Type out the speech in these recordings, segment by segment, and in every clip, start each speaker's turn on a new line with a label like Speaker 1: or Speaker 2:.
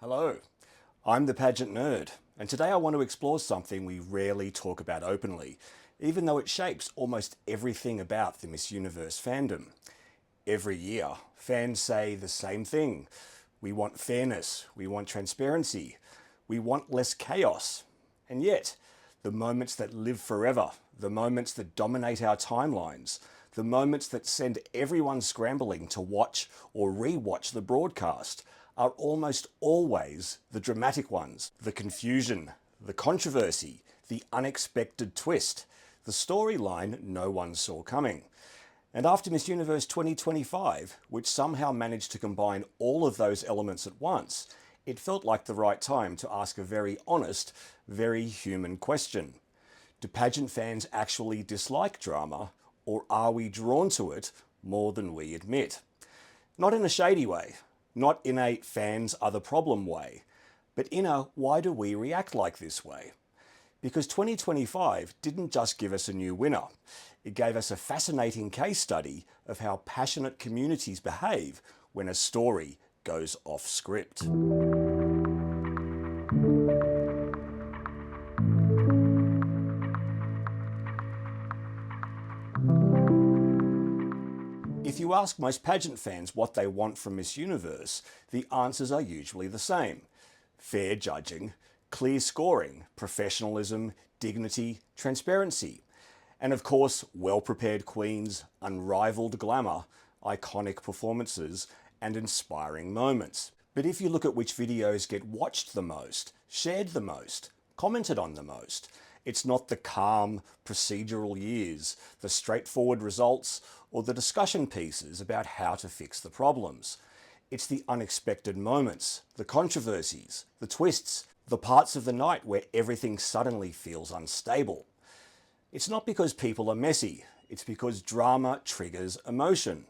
Speaker 1: Hello, I'm the Pageant Nerd, and today I want to explore something we rarely talk about openly, even though it shapes almost everything about the Miss Universe fandom. Every year, fans say the same thing. We want fairness, we want transparency, we want less chaos. And yet, the moments that live forever, the moments that dominate our timelines, the moments that send everyone scrambling to watch or re-watch the broadcast are almost always the dramatic ones. The confusion, the controversy, the unexpected twist, the storyline no one saw coming. And after Miss Universe 2025, which somehow managed to combine all of those elements at once, it felt like the right time to ask a very honest, very human question. Do pageant fans actually dislike drama, or are we drawn to it more than we admit? Not in a shady way, not in a fans are the problem way, but in a why do we react like this way? Because 2025 didn't just give us a new winner, it gave us a fascinating case study of how passionate communities behave when a story goes off script. If you ask most pageant fans what they want from Miss Universe, the answers are usually the same. Fair judging, clear scoring, professionalism, dignity, transparency. And of course, well-prepared queens, unrivaled glamour, iconic performances, and inspiring moments. But if you look at which videos get watched the most, shared the most, commented on the most, it's not the calm, procedural years, the straightforward results, or the discussion pieces about how to fix the problems. It's the unexpected moments, the controversies, the twists, the parts of the night where everything suddenly feels unstable. It's not because people are messy, it's because drama triggers emotion,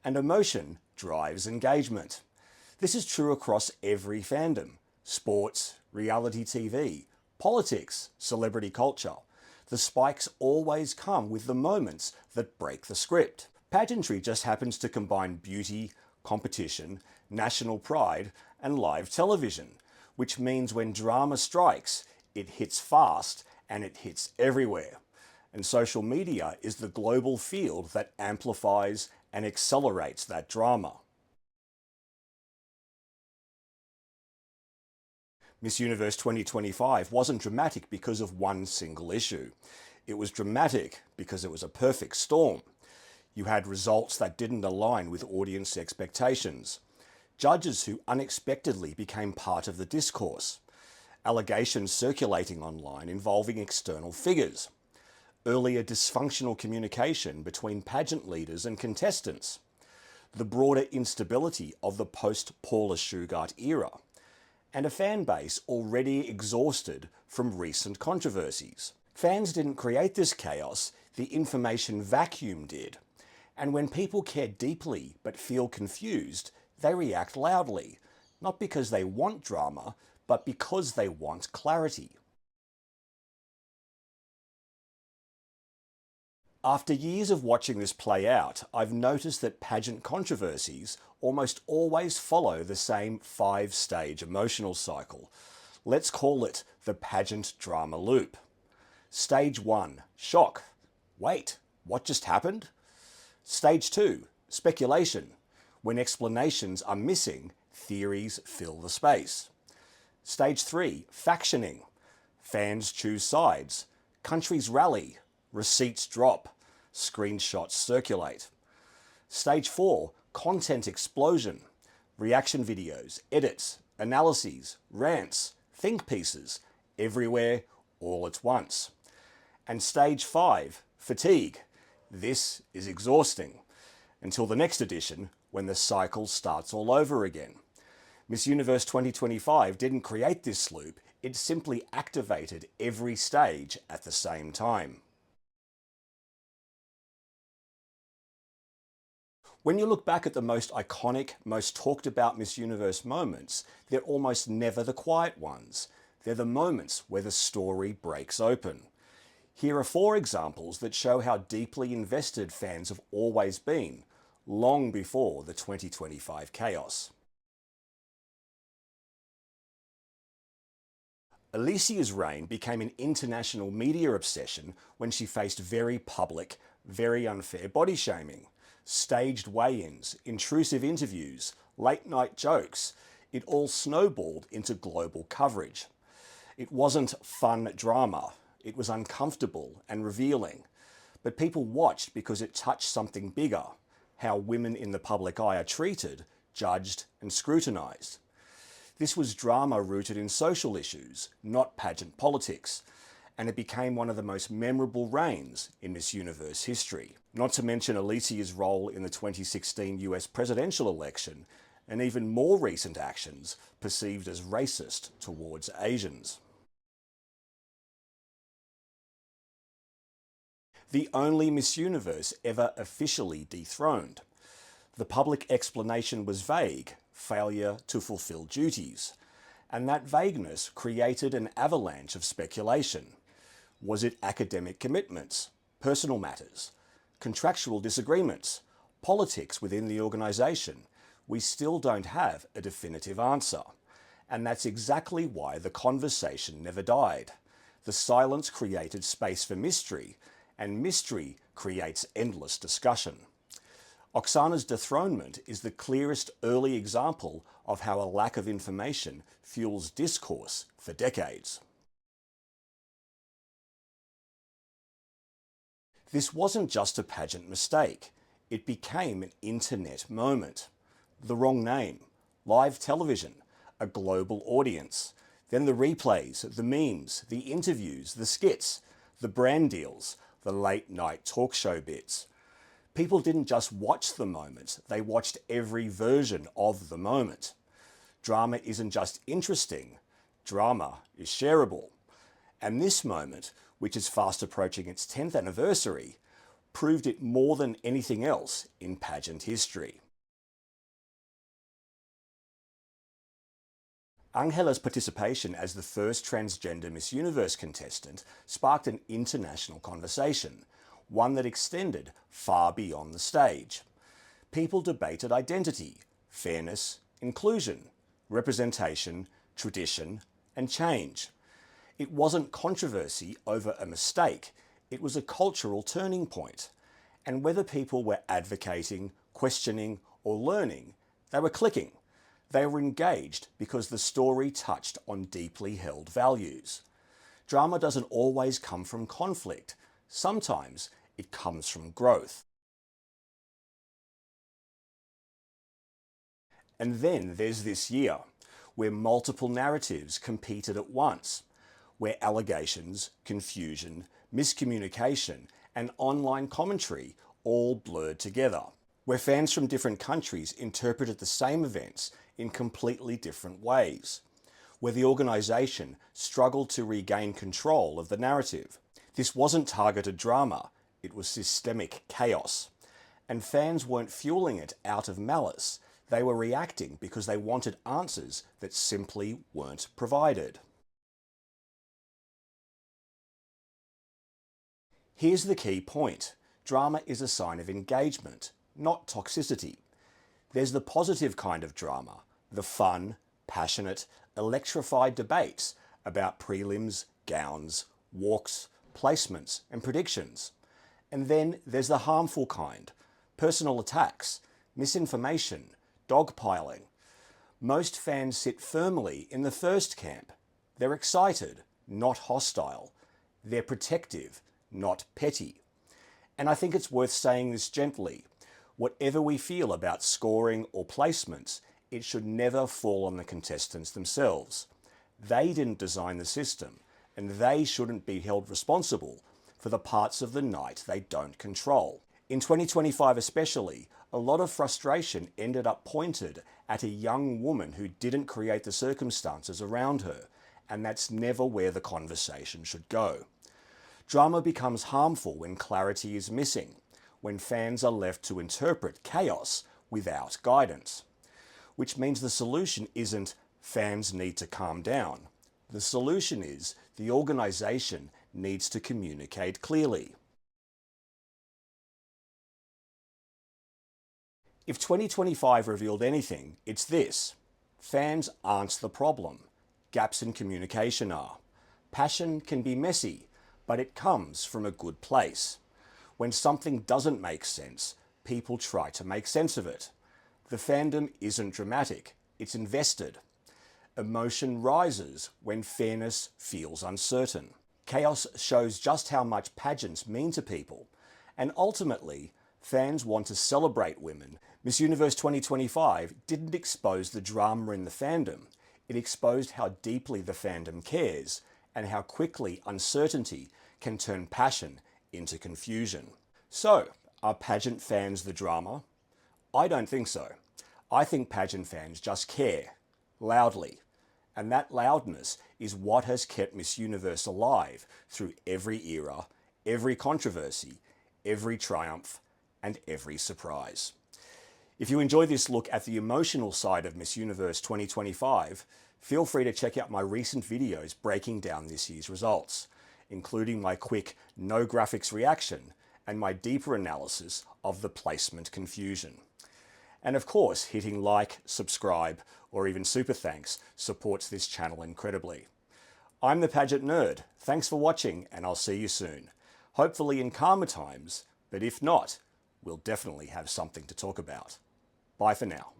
Speaker 1: and emotion drives engagement. This is true across every fandom: sports, reality TV, politics, celebrity culture. The spikes always come with the moments that break the script. Pageantry just happens to combine beauty, competition, national pride, and live television, which means when drama strikes, it hits fast and it hits everywhere. And social media is the global field that amplifies and accelerates that drama. Miss Universe 2025 wasn't dramatic because of one single issue. It was dramatic because it was a perfect storm. You had results that didn't align with audience expectations, judges who unexpectedly became part of the discourse, allegations circulating online involving external figures, earlier dysfunctional communication between pageant leaders and contestants, the broader instability of the post-Paula Shugart era, and a fan base already exhausted from recent controversies. Fans didn't create this chaos, the information vacuum did. And when people care deeply but feel confused, they react loudly, not because they want drama, but because they want clarity. After years of watching this play out, I've noticed that pageant controversies almost always follow the same 5-stage emotional cycle. Let's call it the pageant drama loop. Stage 1, shock. Wait, what just happened? Stage 2, speculation. When explanations are missing, theories fill the space. Stage 3, factioning. Fans choose sides. Countries rally. Receipts drop. Screenshots circulate. Stage 4, content explosion. Reaction videos, edits, analyses, rants, think pieces, everywhere, all at once. And Stage 5, fatigue. This is exhausting. Until the next edition, when the cycle starts all over again. Miss Universe 2025 didn't create this loop, it simply activated every stage at the same time. When you look back at the most iconic, most talked about Miss Universe moments, they're almost never the quiet ones. They're the moments where the story breaks open. Here are 4 examples that show how deeply invested fans have always been, long before the 2025 chaos. Alicia's reign became an international media obsession when she faced very public, very unfair body shaming, staged weigh-ins, intrusive interviews, late-night jokes. It all snowballed into global coverage. It wasn't fun drama. It was uncomfortable and revealing. But people watched because it touched something bigger, how women in the public eye are treated, judged and scrutinised. This was drama rooted in social issues, not pageant politics, and it became one of the most memorable reigns in Miss Universe history. Not to mention Alicia's role in the 2016 US presidential election, and even more recent actions perceived as racist towards Asians. The only Miss Universe ever officially dethroned. The public explanation was vague, failure to fulfill duties, and that vagueness created an avalanche of speculation. Was it academic commitments, personal matters, contractual disagreements, politics within the organisation? We still don't have a definitive answer, and that's exactly why the conversation never died. The silence created space for mystery, and mystery creates endless discussion. Oxana's dethronement is the clearest early example of how a lack of information fuels discourse for decades. This wasn't just a pageant mistake. It became an internet moment. The wrong name, live television, a global audience, then the replays, the memes, the interviews, the skits, the brand deals, the late night talk show bits. People didn't just watch the moment, they watched every version of the moment. Drama isn't just interesting, drama is shareable. And this moment, which is fast approaching its 10th anniversary, proved it more than anything else in pageant history. Angela's participation as the first transgender Miss Universe contestant sparked an international conversation, one that extended far beyond the stage. People debated identity, fairness, inclusion, representation, tradition, and change. It wasn't controversy over a mistake, it was a cultural turning point. And whether people were advocating, questioning, or learning, they were clicking. They were engaged because the story touched on deeply held values. Drama doesn't always come from conflict. Sometimes it comes from growth. And then there's this year, where multiple narratives competed at once, where allegations, confusion, miscommunication, and online commentary all blurred together, where fans from different countries interpreted the same events in completely different ways, where the organisation struggled to regain control of the narrative. This wasn't targeted drama, it was systemic chaos. And fans weren't fueling it out of malice, they were reacting because they wanted answers that simply weren't provided. Here's the key point. Drama is a sign of engagement, not toxicity. There's the positive kind of drama, the fun, passionate, electrified debates about prelims, gowns, walks, placements, and predictions. And then there's the harmful kind, personal attacks, misinformation, dogpiling. Most fans sit firmly in the first camp. They're excited, not hostile. They're protective, not petty. And I think it's worth saying this gently. Whatever we feel about scoring or placements, it should never fall on the contestants themselves. They didn't design the system, and they shouldn't be held responsible for the parts of the night they don't control. In 2025 especially, a lot of frustration ended up pointed at a young woman who didn't create the circumstances around her, and that's never where the conversation should go. Drama becomes harmful when clarity is missing, when fans are left to interpret chaos without guidance. Which means the solution isn't fans need to calm down. The solution is the organisation needs to communicate clearly. If 2025 revealed anything, it's this. Fans aren't the problem. Gaps in communication are. Passion can be messy, but it comes from a good place. When something doesn't make sense, people try to make sense of it. The fandom isn't dramatic, it's invested. Emotion rises when fairness feels uncertain. Chaos shows just how much pageants mean to people, and ultimately, fans want to celebrate women. Miss Universe 2025 didn't expose the drama in the fandom, it exposed how deeply the fandom cares and how quickly uncertainty can turn passion into confusion. So, are pageant fans the drama? I don't think so. I think pageant fans just care, loudly. And that loudness is what has kept Miss Universe alive through every era, every controversy, every triumph, and every surprise. If you enjoy this look at the emotional side of Miss Universe 2025, feel free to check out my recent videos breaking down this year's results, including my quick no graphics reaction and my deeper analysis of the placement confusion. And of course, hitting like, subscribe, or even super thanks supports this channel incredibly. I'm the Pageant Nerd. Thanks for watching, and I'll see you soon. Hopefully in calmer times, but if not, we'll definitely have something to talk about. Bye for now.